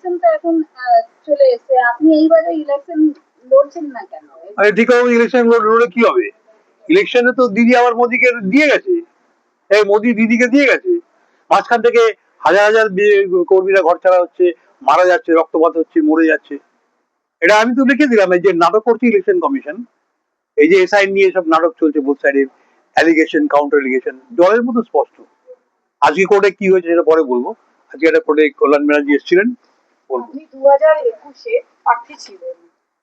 Election তো এখন চলে এসেছে, আপনি এইবারে ইলেকশন লড়ছেন না কেন? আরে ঠিক আছে, ইলেকশন লড়লে কি হবে? ইলেকশনে তো দিদি আবার মোদিকে দিয়ে গেছে, এই মোদি দিদিকে দিয়ে গেছে। মাঝখান থেকে হাজার হাজার কর্মীরা ঘর ছাড়া হচ্ছে, মারা যাচ্ছে, রক্তপাত হচ্ছে, মরে যাচ্ছে। এটা আমি তো লিখে দিলাম, এই যে নাটক করছে ইলেকশন কমিশন, এই যে এসআই নিয়ে সব নাটক চলছে বোথ সাইডের, অ্যালিগেশন কাউন্টার অ্যালিগেশন জলের মতো স্পষ্ট। আজকে কোর্টে কি হয়েছে সেটা পরে বলবো। আজকে একটা কোর্টে কল্যাণ ব্যানার্জি এসেছিলেন, বলবো। আপনি 2021-এ প্রার্থী ছিলেন,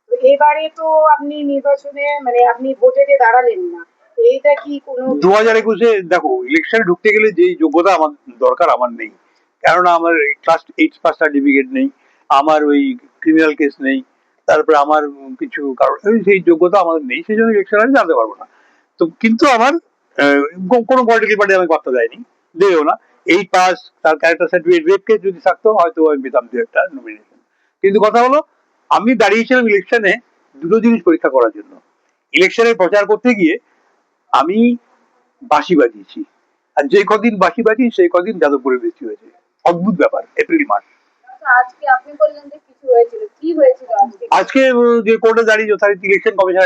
তো এবারে তো আপনি নির্বাচনে মানে আপনি ভোটে দাঁড়ালেন না, এইটা কি কোনো 2021-এ দেখো, ইলেকশনে ঢুকতে গেলে যে যোগ্যতা আমার দরকার আমার নেই, কেননা আমার ক্লাস 8 পাস সার্টিফিকেট নেই, আমার ওই ক্রিমিনাল কেস নেই, তারপরে আমার কিছু কারণ সেই যোগ্যতা আমাদের নেই, সেই জন্য ইলেকশনে আমি জানতে পারবো না। তো কিন্তু আমার কোনো পলিটিক্যাল পার্টি আমাকে পাত্তা দেয়নি, দেবেও না। 8 পাস, তার ক্যারেক্টার সার্টিফিকেট, রেপ কেস যদি থাকতো হয়তো আমি পেতাম দু একটা নমিনেশন। কিন্তু কথা হলো, আমি দাঁড়িয়েছিলাম ইলেকশনে দুটো জিনিস পরীক্ষা করার জন্য। ইলেকশনে প্রচার করতে গিয়ে আমি বাঁশি বাজিয়েছি, আর যে কদিন বাঁশি বাজি সেই কদিন যাদবপুরে বৃষ্টি হয়েছে। অদ্ভুত ব্যাপার, এপ্রিল মাস। আজকে আপনি বললেন যে কিছু হয়েছিল, কি হয়েছিল আজকে? আজকে যে কোর্টে দাঁড়িয়ে যথারীতি ইলেকশন কমিশন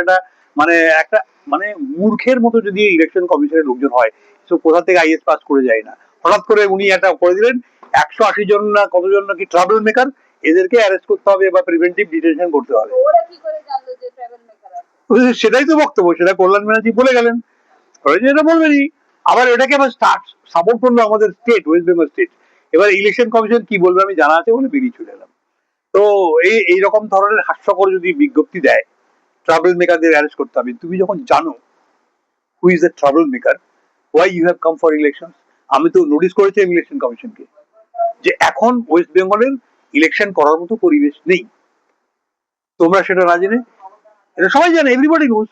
একটা মানে মূর্খের মতো যদি ইলেকশন কমিশনের লোকজন হয়, তো কোথা থেকে আইএস পাস করে যায় না, হঠাৎ করে উনি একটা করে দিলেন 180 জন না কতজন নাকি ট্রাভেল মেকার, এদেরকে অ্যারেস্ট করতে হবে বা প্রিভেন্টিভ ডিটেনশন করতে হবে। ওরা কি করে জানলো যে ট্রাভেল মেকার আছে? সেটাই তো বক্তব্য, সেটা কল্যাণ ব্যানার্জি বলে গেলেন, এটা বলবেনই। আবার এটাকে আবার সাপোর্ট করলো আমাদের স্টেট, ওয়েস্ট বেঙ্গল স্টেট। এবার ইলেকশন কমিশন কি বলবে আমি জানা আছে বলে বেরিয়ে চলে এলাম। তো এইরকম ধরনের হাস্যকর যদি বিজ্ঞপ্তি দেয় ট্রাভেল মেকারদের অ্যারেস্ট করতে হবে, তুমি যখন জানো who is the travel maker, why you have come for election. আমি তো নোটিস করেছি ইলেকশন কমিশনকে যে এখন ওয়েস্ট বেঙ্গলের ইলেকশন করার মতো পরিবেশ নেই। তোমরা সেটা না জেনে, এটা সবাই জানে, এভরিবডি নোজ,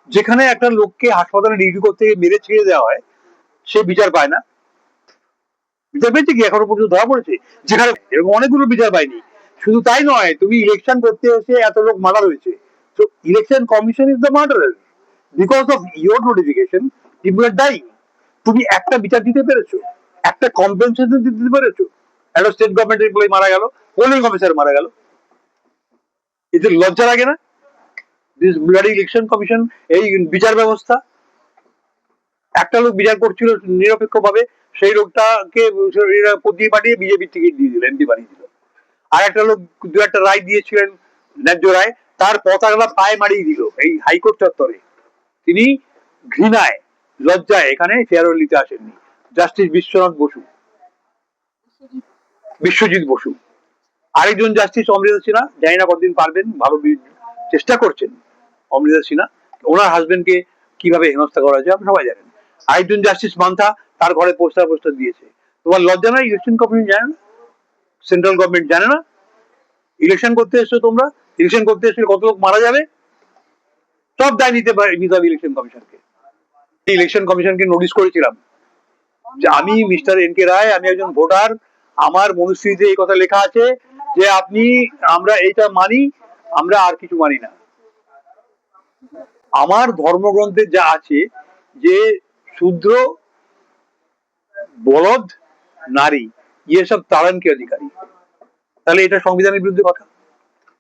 যেখানে একটা লোককে হাসপাতালে ডিউটি করতে গিয়ে মেরে ছেড়ে দেওয়া হয়, সে বিচার পায় না। বিচার পেয়েছে কি এখনো পর্যন্ত ধরা পড়েছে? যেখানে এরকম অনেকগুলো বিচার পায়নি। শুধু তাই নয়, তুমি ইলেকশন করতে এসে এত লোক মারা হয়েছে, তো election commission is the murderer. Because of your notification people R dyeing. তুমি একটা বিচার দিতে পেরেছো, একটা কম্পেনসেশন দিতে পেরেছো? একটা স্টেট গভর্নমেন্ট এমপ্লয়ি মারা গেল, পোলিং অফিসার মারা গেল, এতে লজ্জা লাগে না? দিস ব্লাডি ইলেকশন কমিশন, এই বিচার ব্যবস্থা। একটা লোক বিচার করছিল নিরপেক্ষ ভাবে, সেই লোকটাকে পতিয়ে পাঠিয়ে বিজেপি টিকিট দিয়ে দিল, এমপি বানিয়ে দিল। আর একটা লোক দু একটা রায় দিয়েছিলেন, ন্যায্য রায়, তার পতাকা পায়ে মারিয়ে দিল এই হাইকোর্ট চত্বরে। তিনি ঘৃণায় লজ্জায় এখানে ফেয়ারওয়েল নিতে আসেননি। জাস্টিস বিশ্বনাথ বসু, বিশ্বজিৎ বসু। আরেকজন জাস্টিস অমৃতা সিনহা, জানি না কতদিন পারবেন, ভালো চেষ্টা করছেন অমৃতা সিনহা। ওনার হাজবেন্ডকে কিভাবে হেনস্থা করা হয়েছে আপনি সবাই জানেন। আরেকজন জাস্টিস মান্থা, তার ঘরে পোস্টার দিয়েছে। তোমার লজ্জা নাই? ইলেকশন কমিশন জানে না? সেন্ট্রাল গভর্নমেন্ট জানে না? ইলেকশন করতে এসছো তোমরা, ইলেকশন করতে এসে কত লোক মারা যাবে, সব দায় নিতে হবে ইলেকশন কমিশনকে। ইলেকশন কমিশনকে নোটিশ করেছিলাম যে আমি মিস্টার এন কে রায়, আমি একজন ভোটার, আমার মনুস্মৃতিতে এই কথা লেখা আছে যে আপনি, আমরা এইটা মানি, আমরা আর কিছু মানি না। আমার ধর্মগ্রন্থে যা আছে যে শূদ্র, বলদ, নারী ইয়ে সব তাড়ন কে অধিকারী, তাহলে এটা সংবিধানের বিরুদ্ধে কথা।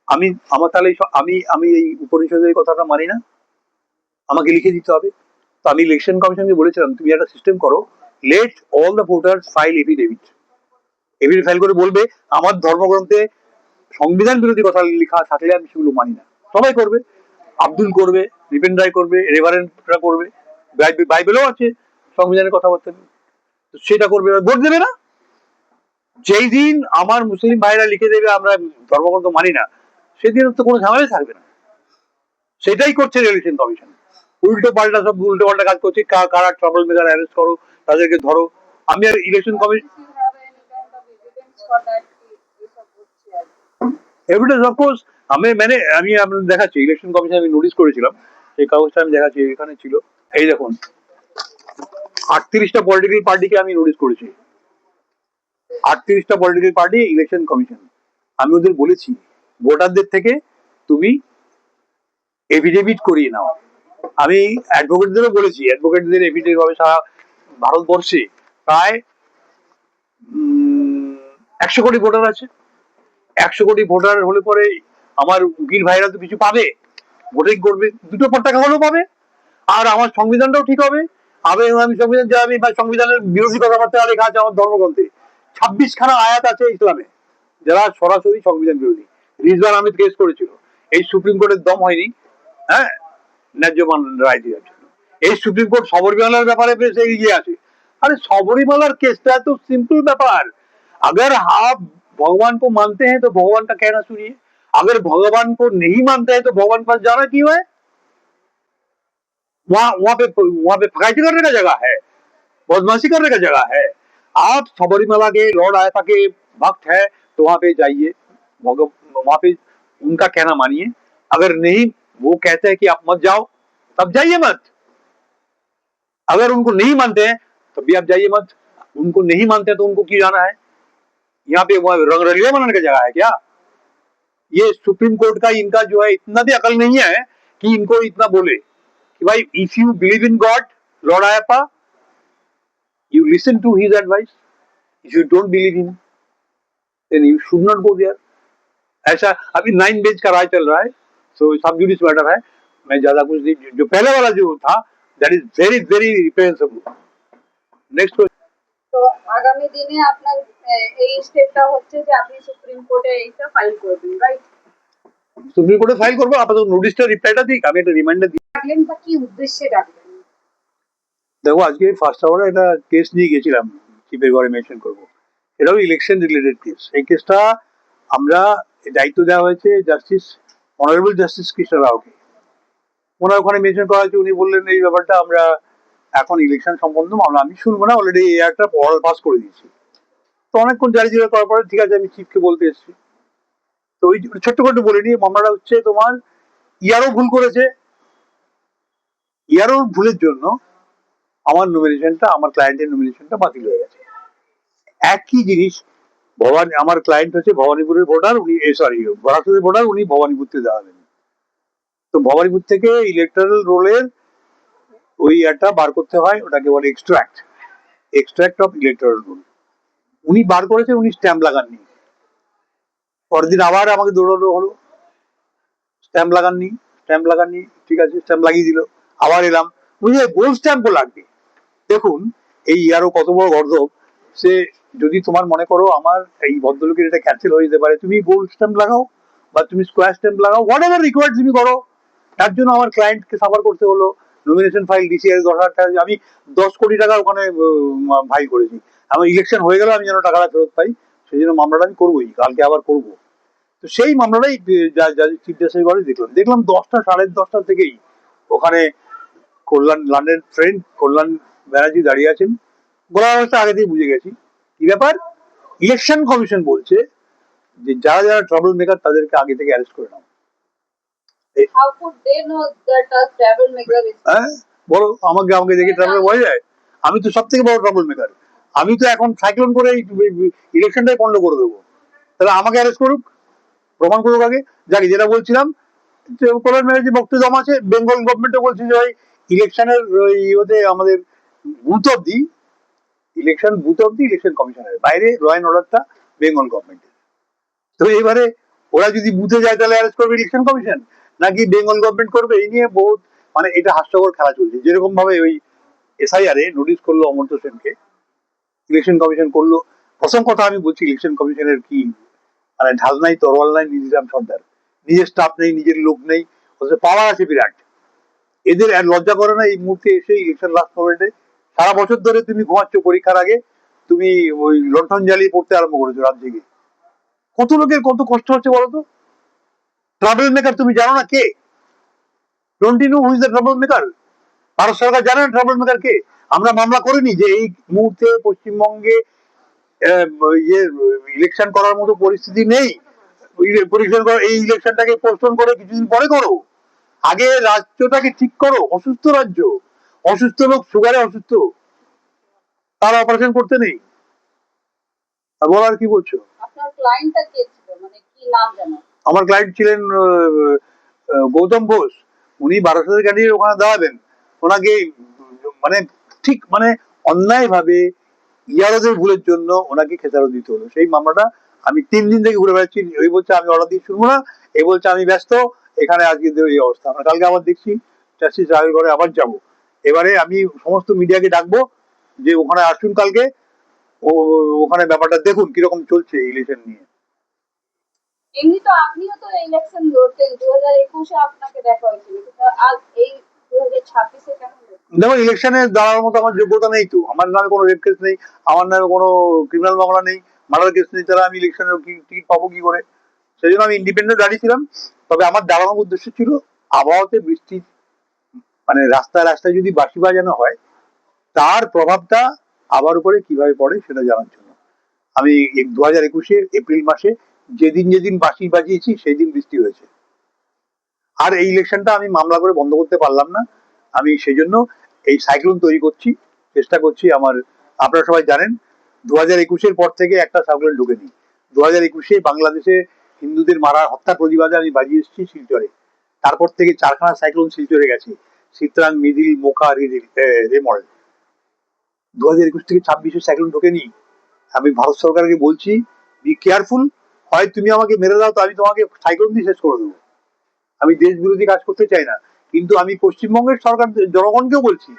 আমি আমার তাহলে আমি আমি এই উপনিষদের কথাটা মানি না, আমাকে লিখে দিতে হবে। তো আমি ইলেকশন কমিশনকে বলেছিলাম তুমি একটা সিস্টেম করো, late all the voters file affidavit. Affidavit file করে বলবে আমার ধর্মগ্রন্থে সংবিধান বিরোধী কথা লেখা থাকলে আমি সেগুলো মানি না। সবাই করবে, আব্দুল করবে, রিপেন রায় করবে, রেভারেন্টরা করবে, বাইবেলও আছে সংবিধানের কথাবার্তা, সেটা করবে। ভোট দেবে না। যেই দিন আমার মুসলিম ভাইরা লিখে দেবে আমরা ধর্মগ্রন্থ মানি না, সেদিন তো কোনো ঝামেলাই থাকবে না। সেটাই করছে ইলেকশন কমিশন, উল্টো পাল্টা সব উল্টো পাল্টা কাজ করছে। কারা ট্রাবল মেকার অ্যারেস্ট করো, তাদেরকে ধরো। আমি আর ইলেকশন কমিশন এভিডেন্স অফকোর্স আমি আপনাদের দেখাচ্ছি, ইলেকশন কমিশন আমি নোটিস করেছিলাম, সেই কাগজটা আমি দেখাচ্ছি, এখানে ছিল। এই দেখুন, 38টা পলিটিক্যাল পার্টিকে আমি নোটিস করেছি, 38টা পলিটিক্যাল পার্টি ইলেকশন কমিশন। আমি ওদের বলেছি ভোটারদের থেকে তুমি এফিডেভিট করিয়ে নাও। আমি অ্যাডভোকেটদেরও বলেছি, অ্যাডভোকেটদের এফিডেভিট হবে সারা ভারতবর্ষে প্রায় 100 কোটি ভোটার আছে, 100 কোটি ভোটার হলে পরে আমার উকিল ভাইরা তো কিছু পাবে, ভোটিং করবে, 2 টাকা হলেও পাবে, আর আমার সংবিধানটাও ঠিক হবে। আমি সংবিধান যা আমি বা সংবিধানের বিরোধী কথাবার্তা লেখা আছে আমার ধর্মগ্রন্থে, 26খানা আয়াত আছে ইসলামে যারা সরাসরি সংবিধান বিরোধী। রিজওয়ান আহমেদ কেস করেছিল, এই সুপ্রিম কোর্টের দম হয়নি, হ্যাঁ, ন্যায্য রায় দেওয়ার জন্য। এই সুপ্রিম কোর্ট শবরীমালার ব্যাপারে বেশ এগিয়ে আছে। अरे सबरीमालार केसटा तो सिंपल व्यापार, अगर आप भगवान को मानते हैं तो भगवान का कहना सुनिए, अगर भगवान को नहीं मानते हैं तो भगवान पास जाना क्यों है? वहां पे फकाइती करने का जगह है, बदमाशी करने का जगह है। आप सबरीमाला के लॉर्ड आयता के भक्त है तो वहां पे जाइए, वहां पे उनका कहना मानिए। अगर नहीं, वो कहते हैं कि आप मत जाओ, तब जाइए मत। अगर उनको नहीं मानते हैं तब भी आप जाइए मत। उनको नहीं मानते हैं तो उनको क्यों जाना है? यहाँ पे रंग रलिया बनाने की जगह है क्या? ये सुप्रीम कोर्ट का इनका जो है इतना भी अकल नहीं है कि इनको इतना बोले कि भाई if you believe in God lord Ayyappa, you listen to his advice. If you don't believe him, then you should not go there. ऐसा अभी 9 बेंच का राय चल रहा है, सो सब जुडिस मैटर है, मैं ज्यादा कुछ नहीं, जो पहले वाला जो था that is very very reprehensible. Next তো আগামী দিনে আপনার এই স্টেপটা হচ্ছে যে আপনি সুপ্রিম কোর্টে এইটা ফাইল করবেন, রাইট? সুপ্রিম কোর্টে ফাইল করবো, আপাতত নোটিশটা রিপ্লাইটা দিই, আমি একটা রিমাইন্ডার দিই। ডাকলেন বা কি উদ্দেশ্যে ডাকলেন? দেখো আজকে ফার্স্ট আওয়ারে একটা কেস নিয়ে গেছিলাম, চিফের ঘরে মেনশন করবো, এটাও ইলেকশন রিলেটেড কেস। এই কেসটা আমরা দায়িত্ব দেওয়া হয়েছে জাস্টিস অনারেবল জাস্টিস কৃষ্ণ রাওকে, ওনার ওখানে মেনশন করা হয়েছে। উনি বললেন এই ব্যাপারটা আমরা এখন ইলেকশন সম্বন্ধ মামলা আমি শুনবো না, অলরেডি এই একটা অর্ডার পাস করে দিয়েছি। তো অনেকক্ষণ জারি জিরা করার পরে ঠিক আছে আমি চিফকে বলতে এসেছি, তো ওই ছোট্ট করে বলে নিয়ে মামলাটা হচ্ছে তোমার ইয়ারও ভুল করেছে, ইয়ারও ভুলের জন্য আমার নমিনেশনটা, আমার ক্লায়েন্টের নমিনেশনটা বাতিল হয়ে গেছে। একই জিনিস, আমার ক্লায়েন্ট হচ্ছে ভবানীপুরের ভোটার, উনি সরি বারাসাতের ভোটার, উনি ভবানীপুর থেকে দাঁড়াবেন। তো ভবানীপুর থেকে ইলেকট্রাল রোলের ওই একটা বার করতে হয়, ওটাকে বলে এক্সট্রাক্ট অফ ইলেকট্রাল রোল। উনি বার করেছে, উনি স্ট্যাম্প লাগাননি। পরের দিন আবার আমাকে দৌড়ানো হলো, স্ট্যাম্প লাগাননি, ঠিক আছে স্ট্যাম্প লাগিয়ে দিল, আবার এলাম, বুঝলে গোল্ড স্ট্যাম্পও লাগবে। দেখুন এই ইয়ারও কত বড় গর্দভ, সে যদি তোমার মনে করো আমার এই ভদ্রলোকের এটা ক্যান্সেল হয়ে যেতে পারে, তুমি গোল্ড স্ট্যাম্প লাগাও বা তুমি স্কোয়ার স্ট্যাম্প লাগাও, হোয়াট এভার রিকোয়ার্ড তুমি করো। তার জন্য আমার ক্লায়েন্টকে সাফার করতে হলো, নমিনেশন ফাইল ডিসিআর 10,000 টাকা, আমি 10 কোটি টাকা ওখানে ফাইল করেছি। আমার ইলেকশন হয়ে গেল, আমি যেন টাকাটা ফেরত পাই, সেই জন্য মামলাটা আমি করবোই, কালকে আবার করবো। তো সেই মামলাটাই চিফ জাস্টিস ঘরে দেখলাম 10টা 10:30 থেকেই ওখানে লন্ডনের ফ্রেন্ড কল্যাণ ব্যানার্জি দাঁড়িয়ে আছেন। গোলা অবস্থা আগে থেকে বুঝে গেছি কি ব্যাপার। ইলেকশন কমিশন বলছে যে যারা যারা ট্রাবল মেকার তাদেরকে আগে থেকে অ্যারেস্ট করে নাও। How could they know that a troublemaker is? হ্যাঁ বলো, আমাকে দেখে ট্রাবল বোঝা যায়? আমি তো সব থেকে বড় ট্রাবল মেকার, আমি তো এখন সাইক্লোন করে ইলেকশনটাই পণ্ড করে দেবো, তাহলে আমাকে অ্যারেস্ট করুক, প্রমাণ করুক আগে। যাকে যেটা বলছিলাম, কল্যাণ ব্যানার্জি বক্তব্য জমা আছে, বেঙ্গল গভর্নমেন্টও বলছে যে ভাই ইলেকশনের ইয়েতে আমাদের বুথ অব্দি ইলেকশন কমিশনের বাইরে ল অ্যান্ড অর্ডারটা বেঙ্গল গভর্নমেন্টের। তো এবারে ওরা যদি বুথে যায় তাহলে অ্যারেস্ট করবে ইলেকশন কমিশন নাকি বেঙ্গল গভর্নমেন্ট করবে? এই নিয়ে বহুত মানে এটা হাস্যকর খেলা চলছে। যেরকম ভাবে ওই এসআইআর এ নোটিশ করলো অমর্ত্য সেনকে, ইলেকশন কমিশন করলো। প্রথম কথা আমি বলছি ইলেকশন কমিশনের কি মানে ঢাল নাই, তরোয়াল নাই, নিজাম সর্দার, নিজের স্টাফ নেই, নিজের লোক নেই, পাওয়ার আছে বিরাট। এদের লজ্জা করে না এই মুহূর্তে এসে ইলেকশন লাস্ট মোমেন্টে? সারা বছর ধরে তুমি ঘুমাচ্ছ, পরীক্ষার আগে তুমি ওই লণ্ঠন জ্বালিয়ে পড়তে আরম্ভ করেছো রাত জেগে। কত লোকের কত কষ্ট হচ্ছে বলতো? ট্রাবল মেকার তুমি জানো না কে? Don't you know who is the trouble maker? Bharat সরকার জানে না ট্রাবল মেকার কে? আমরা মামলা করিনি যে এই মুহূর্তে পশ্চিমবঙ্গে ইলেকশন করার মতো পরিস্থিতি নেই, এই ইলেকশনটাকে পোস্টপোন করে কিছুদিন পরে করো, আগে রাজ্যটাকে ঠিক করো। অসুস্থ রাজ্য, অসুস্থ লোক, সুগারে অসুস্থ, তার অপারেশন করতে নেই। বল আর কি বলছো? আপনার ক্লায়েন্টটা কে ছিল, মানে কি নাম জানো? আমার ক্লায়েন্ট ছিলেন গৌতম ঘোষ, উনি 1200 ক্যান্ডিডেট ওখানে দাঁড়াবেন, ওনাকে মানে ঠিক মানে অন্যায় ভাবে ইয়ারদের ভুলের জন্য ওনাকে খেসারত দিতে হলো। সেই মামলাটা আমি 3 দিন থেকে ঘুরে বেড়াচ্ছি, ওই বলছে আমি অর্ডার দিয়ে শুনবো না, এই বলছে আমি ব্যস্ত, এখানে আজকে এই অবস্থা। আমরা কালকে আবার দেখছি চাষি সাহেবের ঘরে আবার যাব। এবারে আমি সমস্ত মিডিয়াকে ডাকবো যে ওখানে আসুন কালকে, ওখানে ব্যাপারটা দেখুন কিরকম চলছে ইলেকশন নিয়ে। এমনি তো আপনিও তো ইলেকশন লড়তেন, 2021-এ আপনাকে দেখা হয়েছিল, কিন্তু আজ এই 2026-এ কেন লড়ছেন? দেখো, ইলেকশনে দাঁড়ানোর মতো আমার যোগ্যতা নেই তো, আমার নামে কোনো রেপ কেস নেই, আমার নামে কোনো ক্রিমিনাল মামলা নেই, মার্ডার কেস নেই, তাহলে আমি ইলেকশনের টিকিট পাবো কি করে? সেই জন্য আমি ইন্ডিপেন্ডেন্ট দাঁড়িয়েছিলাম। তবে আমার দাঁড়ানোর উদ্দেশ্য ছিল আবহাওয়াতে বৃষ্টি, মানে রাস্তায় রাস্তায় যদি বাঁশি বাজানো হয় তার প্রভাবটা আবার উপরে কিভাবে পড়ে সেটা জানার জন্য। আমি 2021-এ এপ্রিল মাসে যেদিন যেদিন বাঁশি বাজিয়েছি সেই দিন বৃষ্টি হয়েছে। আর এই ইলেকশনটা আমি মামলা করে বন্ধ করতে পারলাম না। আমি সেই জন্য এই সাইক্লোন তৈরি করছি, চেষ্টা করছি। আপনারা সবাই জানেন 2021-এর পর থেকে একটা সাইক্লোন ঢুকেনি। 2021-এ বাংলাদেশে হিন্দুদের মারা হত্যার প্রতিবাদে আমি বাজিয়ে এসেছি শিলচরে। তারপর থেকে 4খানা সাইক্লোন শিলচরে গেছে, সিতরাং, মিদিল, মোকা, রেমল। 2021 থেকে 26-এ সাইক্লোন ঢোকেনি। আমি ভারত সরকারকে বলছি, বি কেয়ারফুল, হয় তুমি আমাকে মেরে দাও, তো আমি তোমাকে সাইক্লোন দিয়ে শেষ করে দেবো। আমি দেশ বিরোধী কাজ করতে চাই না, কিন্তু আমি পশ্চিমবঙ্গের সরকার জনগণকেও বলছি,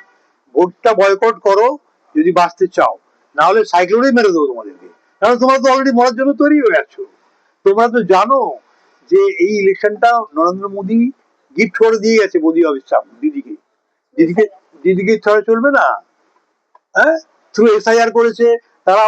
ভোটটা বয়কট করো যদি বাঁচতে চাও, না হলে সাইক্লোনেই মেরে দেবো তোমাদেরকে। কারণ তোমরা তো অলরেডি মরার জন্য তৈরি হয়ে আছো। তোমরা তো জানো যে এই ইলেকশনটা নরেন্দ্র মোদী গিফট করে দিয়ে গেছে মোদী অমিত শাহ দিদিকে। দিদিকে দিদিকে ছাড়া চলবে না। হ্যাঁ, থ্রু এসআইআর করেছে তারা।